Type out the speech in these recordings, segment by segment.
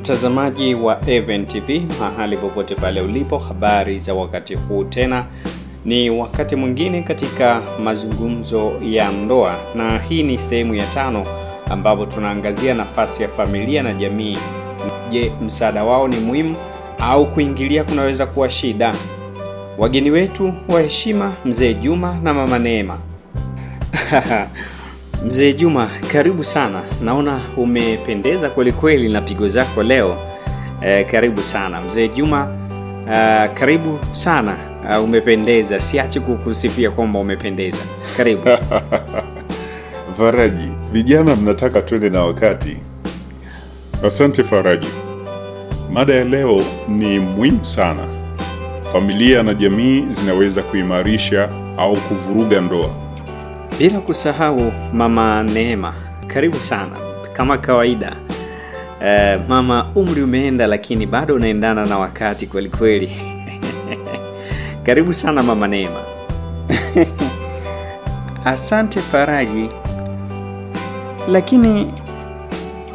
Mtazamaji wa Even TV, mahali popote pale ulipo, habari za wakati huu tena. Ni wakati mwingine katika mazungumzo ya ndoa, na hii ni sehemu ya 5 ambapo tunaangazia nafasi ya familia na jamii. Je, msaada wao ni muhimu au kuingilia kunaweza kuwa shida? Wageni wetu wa heshima, Mzee Juma na Mama Neema. Mzee Juma, karibu sana. Naona umependeza kweli kweli na pigo zako leo. Karibu sana Mzee Juma. Karibu sana. Umependeza. Siachi kukusifia kwamba umependeza. Karibu. Faraji, vijana mnataka twende na wakati. Asante Faraji. Mada ya leo ni muhimu sana. Familia na jamii zinaweza kuimarisha au kuvuruga ndoa. Bila kusahau Mama Neema, karibu sana. Kama kawaida, mama, umri umeenda lakini bado unaendana na wakati kweli kweli. Karibu sana Mama Neema. Asante Faraji. Lakini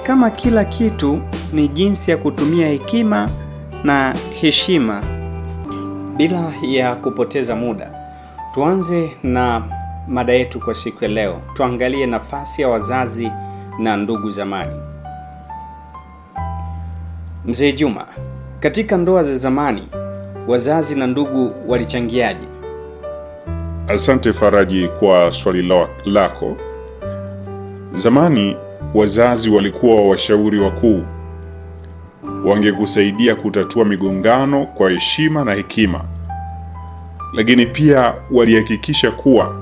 kama kila kitu ni jinsi ya kutumia hekima na heshima. Bila ya kupoteza muda, tuanze na mada yetu kwa siku ya leo. Tuangalie nafasi ya wazazi na ndugu zamani. Mzee Juma, katika ndoa za zamani, wazazi na ndugu walichangiaje? Asante Faraji kwa swali lako. Zamani wazazi walikuwa washauri wakuu. Wangekusaidia kutatua migongano kwa heshima na hekima. Lakini pia walihakikisha kuwa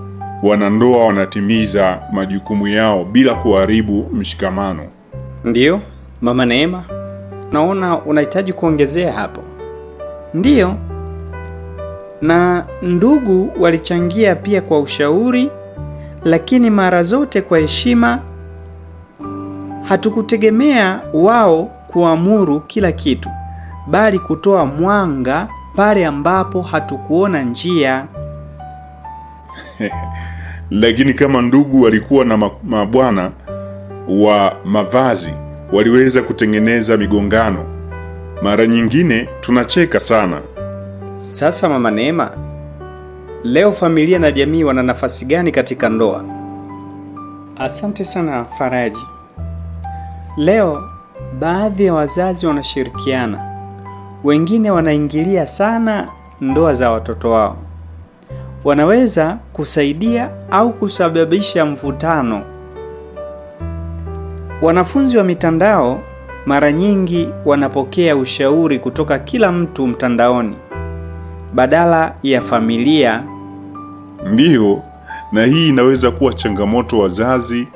wanandoa wanatimiza majukumu yao bila kuharibu mshikamano. Ndiyo, Mama Neema, naona unahitaji kuongezea hapo. Ndiyo. Na ndugu walichangia pia kwa ushauri, lakini mara zote kwa heshima. Hatukutegemea wao kuamuru kila kitu, bali kutoa mwanga pale ambapo hatukuona njia. Lakini kama ndugu walikuwa na mabwana wa mavazi, waliweza kutengeneza migongano. Mara nyingine tunacheka sana. Sasa Mama Neema, leo familia na jamii wana nafasi gani katika ndoa? Asante sana Faraji. Leo baadhi ya wazazi wanashirikiana. Wengine wanaingilia sana ndoa za watoto wao. Wanaweza kusaidia au kusababisha mvutano. Wanafunzi wa mitandao mara nyingi wanapokea ushauri kutoka kila mtu mtandaoni badala ya familia. Ndiyo, na hii inaweza kuwa changamoto. Wazazi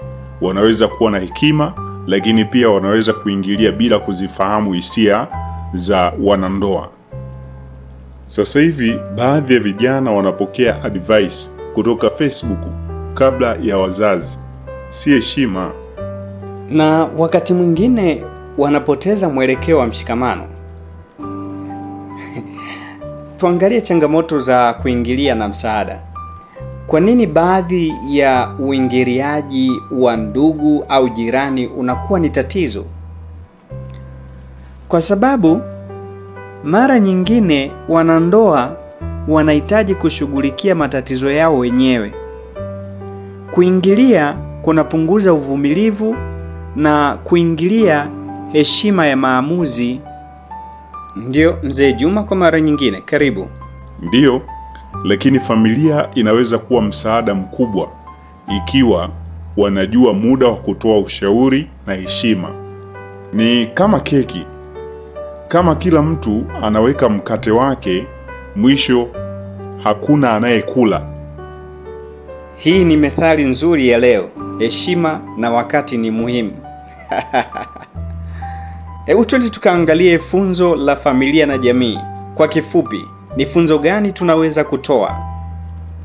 wanaweza kuwa na hekima, lakini pia wanaweza kuingilia bila kuzifahamu hisia za wanandoa. Sasa hivi baadhi ya vijana wanapokea advice kutoka Facebook kabla ya wazazi. Si heshima. Na wakati mwingine wanapoteza mwelekeo wa mshikamano. Tuangalie changamoto za kuingilia na msaada. Kwa nini baadhi ya uingiliaji wa ndugu au jirani unakuwa ni tatizo? Kwa sababu mara nyingine wanandoa wanahitaji kushughulikia matatizo yao wenyewe. Kuingilia kunapunguza uvumilivu na kuingilia heshima ya maamuzi. Ndiyo, Mzee Juma, kwa mara nyingine, karibu. Ndiyo, lakini familia inaweza kuwa msaada mkubwa ikiwa wanajua muda wa kutoa ushauri na heshima. Ni kama keki. Kama kila mtu anaweka mkate wake, mwisho hakuna anayekula. Hii ni methali nzuri ya leo. Heshima na wakati ni muhimu. Hebu twende tukaangalie funzo la familia na jamii. Kwa kifupi, ni funzo gani tunaweza kutoa?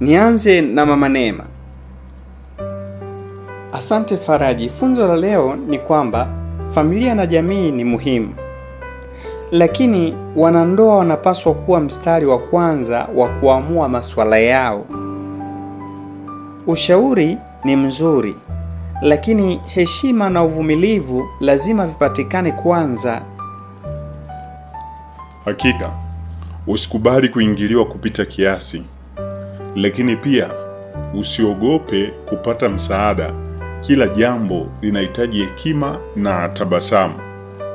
Nianze na Mama Neema. Asante Faraji. Funzo la leo ni kwamba familia na jamii ni muhimu, lakini wanandoa wanapaswa kuwa mstari wa kwanza wa kuamua masuala yao. Ushauri ni mzuri, lakini heshima na uvumilivu lazima vipatikane kwanza. Hakika, usikubali kuingiliwa kupita kiasi, lakini pia usiogope kupata msaada. Kila jambo linahitaji hekima na tabasamu.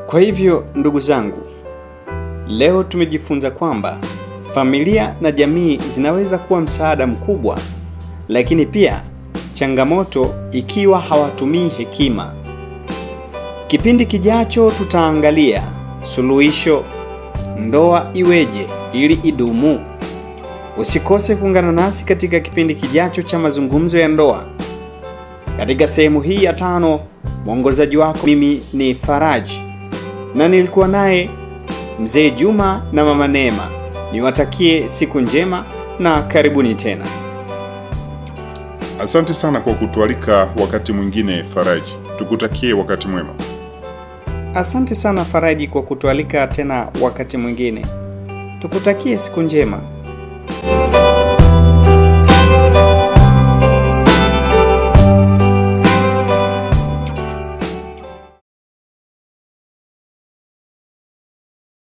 Kwa hivyo, ndugu zangu, leo tumejifunza kwamba familia na jamii zinaweza kuwa msaada mkubwa, lakini pia changamoto ikiwa hawatumii hekima. Kipindi kijacho tutaangalia suluhisho, ndoa iweje ili idumu. Usikose kuungana nasi katika kipindi kijacho cha mazungumzo ya ndoa. Katika sehemu hii ya 5, mwongozaji wako mimi ni Faraji, na nilikuwa naye Mzee Juma na Mama Neema. Niwatakie siku njema na karibuni tena. Asante sana kwa kutualika wakati mwingine Faraji. Tukutakie wakati mwema. Asante sana Faraji kwa kutualika tena wakati mwingine. Tukutakie siku njema.